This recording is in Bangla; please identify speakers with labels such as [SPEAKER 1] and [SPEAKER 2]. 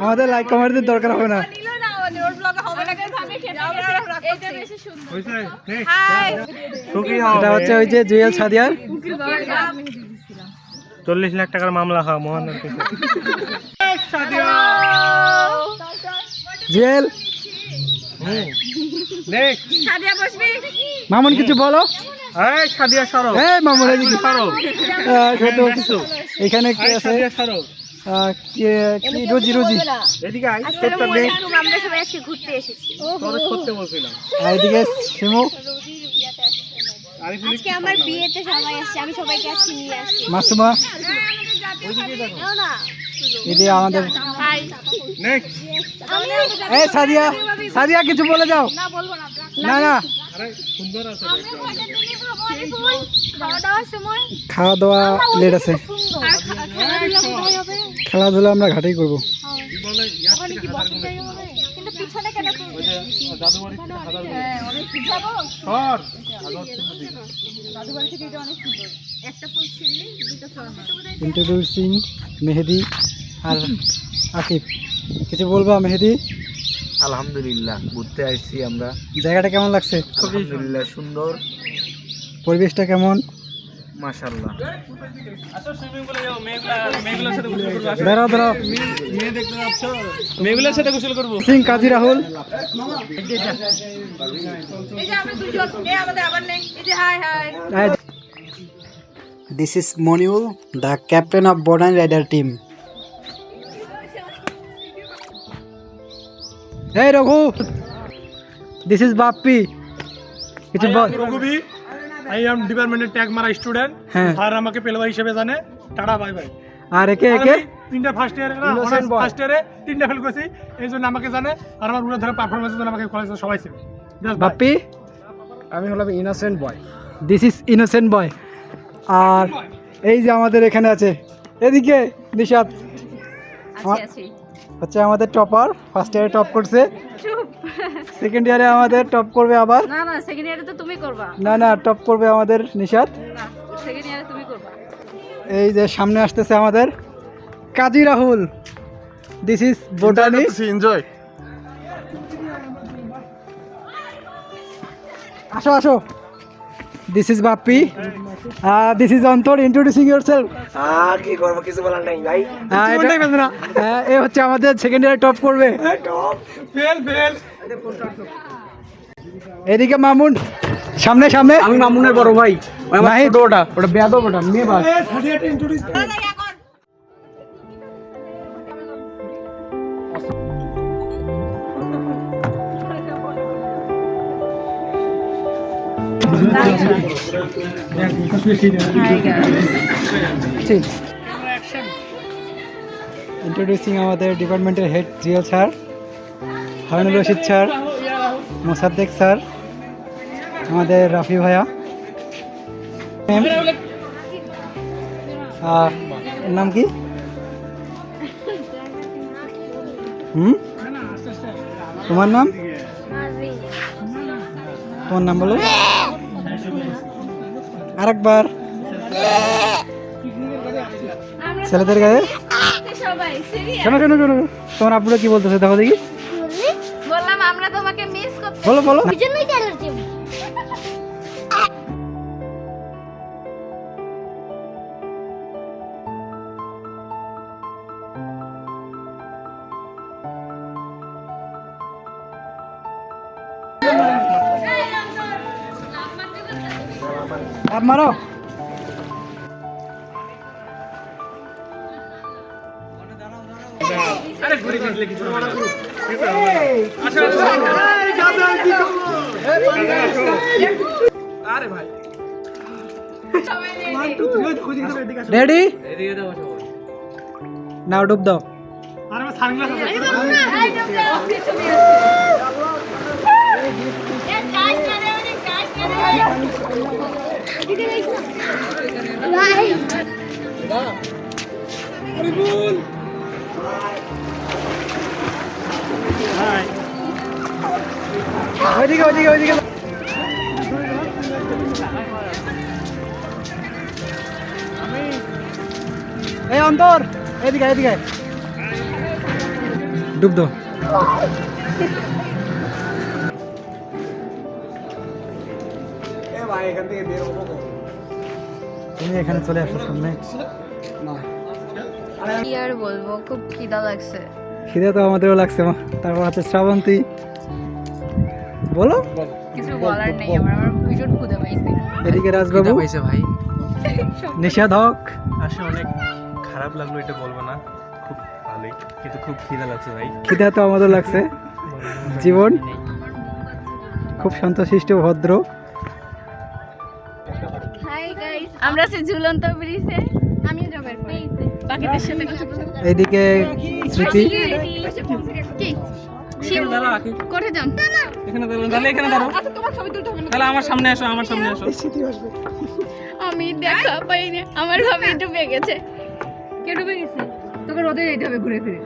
[SPEAKER 1] আমাদের লাইক কমেন্টের দরকার হবে না। এটা হচ্ছে ওই যে জুয়েল সাদিয়ার
[SPEAKER 2] 40 লাখ টাকার মামলা হয় মোহন
[SPEAKER 1] জুয়েল। মামুন কিছু বলো। মামুন এখানে কি আছে? রোজি রোজি এদিকে শিমু
[SPEAKER 3] আজকে আমার বিয়েতে সবাই আসছে, আমি সবাইকে আজকে নিয়ে আসছি।
[SPEAKER 1] মাসুমা এদিকে আমাদের এই সাদিয়া, সাদিয়া কিছু বলে যাও। না না খাওয়া দাওয়া লেট আছে, খেলাধুলা আমরা ঘাটেই করবো। ইন্ট্রোডিউসিং মেহেদি আর আকিব। কিছু বলবা মেহেদি?
[SPEAKER 4] আলহামদুলিল্লাহ, ঘুরতে আসছি আমরা।
[SPEAKER 1] জায়গাটা কেমন লাগছে?
[SPEAKER 4] আলহামদুলিল্লাহ, সুন্দর।
[SPEAKER 1] পরিবেশটা কেমন?
[SPEAKER 4] মাশাআল্লাহ।
[SPEAKER 1] দাঁড়াও দাঁড়াও,
[SPEAKER 2] মেয়েগুলোর সাথে গোসল করবো।
[SPEAKER 1] সিং কাজী Rahul. This is Moniul, the captain of Bonan Rider team. Hey Raghu, this is Bappi. কিছু বল।
[SPEAKER 2] রঘুবি, I am ডিপার্টমেন্টের ট্যাগ মারা স্টুডেন্ট। স্যার আমাকে পেলবা হিসেবে জানে। Tata bye bye.
[SPEAKER 1] আর একে একে
[SPEAKER 2] তিনটা ফার্স্ট ইয়ারে না, ফার্স্ট ইয়ারে তিনটা ফেল করেছি, এইজন্য আমাকে জানে। আর আমার পুরো ধরে পারফরম্যান্সের জন্য আমাকে কলেজে সবাই চেনে।
[SPEAKER 1] বাপ্পি,
[SPEAKER 2] আমি হলাম innocent boy.
[SPEAKER 1] This is innocent boy. আর এই যে আমাদের এখানে আছে এদিকে নিশাত, হচ্ছে আমাদের টপার। ফার্স্ট ইয়ারে টপ করছে, সেকেন্ড ইয়ারে আমাদের টপ করবে আবার।
[SPEAKER 3] না না, সেকেন্ড ইয়ারে তো তুমি করবা।
[SPEAKER 1] না না, টপ করবে আমাদের নিশাত।
[SPEAKER 3] না, সেকেন্ড ইয়ারে তুমি করবা।
[SPEAKER 1] এই যে সামনে আসতেছে আমাদের Kazi Rahul. This is botany.
[SPEAKER 2] Enjoy.
[SPEAKER 1] আসো আসো। This is Bappi. This is Antar. Introducing yourself.
[SPEAKER 4] কি করব, কিছু বলার নাই ভাই।
[SPEAKER 1] এ হচ্ছে আমাদের সেকেন্ড ইয়ারে টপ করবে।
[SPEAKER 2] Fail fail.
[SPEAKER 1] এদিকে মামুন, সামনে সামনে।
[SPEAKER 4] আমি মামুনের বড় ভাই।
[SPEAKER 1] নাহিদ, ওটা বেয়াদব, ওটা মেয়ে বাস। ইন্ট্রোডিউসিং আমাদের ডিপার্টমেন্টের head Zial sir, Harunur Rashid sir, Mosaddek sir, আমাদের রাফি ভাইয়া। এর নাম কি? তোমার নাম? তোমার নাম বলো আরেকবার। ছেলেদের গায়ে শোনো শোনো শোনো, তোমার আব্বুরা কি বলতেছে দেখো দেখি।
[SPEAKER 3] বললাম আমরা তোমাকে মিস করতে।
[SPEAKER 1] বলো বলো। आप मारो।
[SPEAKER 2] अरे घुरी निकले কিছু না। আরে ভাই।
[SPEAKER 1] रेडी? नाउ डूब दो।
[SPEAKER 2] আরে আমার সানগ্লাস আছে।
[SPEAKER 1] ওইদিকে ওইদিকে ওইদিকে এই অন্তর এদিকে এদিকে ডুব দো
[SPEAKER 4] ভাই এখান থেকে বের হবো
[SPEAKER 1] তুমি এখানে চলে আসো সামনে
[SPEAKER 3] কি আর বলবো, খুব খিদা লাগছে।
[SPEAKER 1] খিদে তো আমাদেরও লাগছে মা। তারপর হচ্ছে শ্রাবন্তী, বলো।
[SPEAKER 3] কিছু বলার নেই আমার, ভীষণ ক্ষুধা পাইছে।
[SPEAKER 1] এদিকে রাজবাবু,
[SPEAKER 4] পাইছে ভাই
[SPEAKER 1] নিষাধক।
[SPEAKER 5] আসলে অনেক খারাপ লাগলো, এটা বলবো না, খুব ভালোই, কিন্তু খুব খিদা লাগছে ভাই।
[SPEAKER 1] খিদে তো আমাদের লাগছে। জীবন খুব শান্তশিষ্ট ভদ্র।
[SPEAKER 3] হাই গাইস, আমরা আছি ঝুলন্ত ব্রিজে। আমিও জবের করি বাকিদের সাথে কথা বলবো।
[SPEAKER 1] এইদিকে স্মৃতি,
[SPEAKER 3] কি শিব করে যান না
[SPEAKER 5] এখানে দাঁড়াও, তাহলে এখানে দাঁড়াও,
[SPEAKER 3] আচ্ছা তোমার ছবি তুলতে হবে না,
[SPEAKER 5] তাহলে আমার সামনে আসো, আমার সামনে আসো।
[SPEAKER 3] আমি দেখা পাইনি, আমার ভাবে ডুবে গেছে। কে ডুবে গেছে? তোকে রোদে যেতে হবে ঘুরে ফিরে।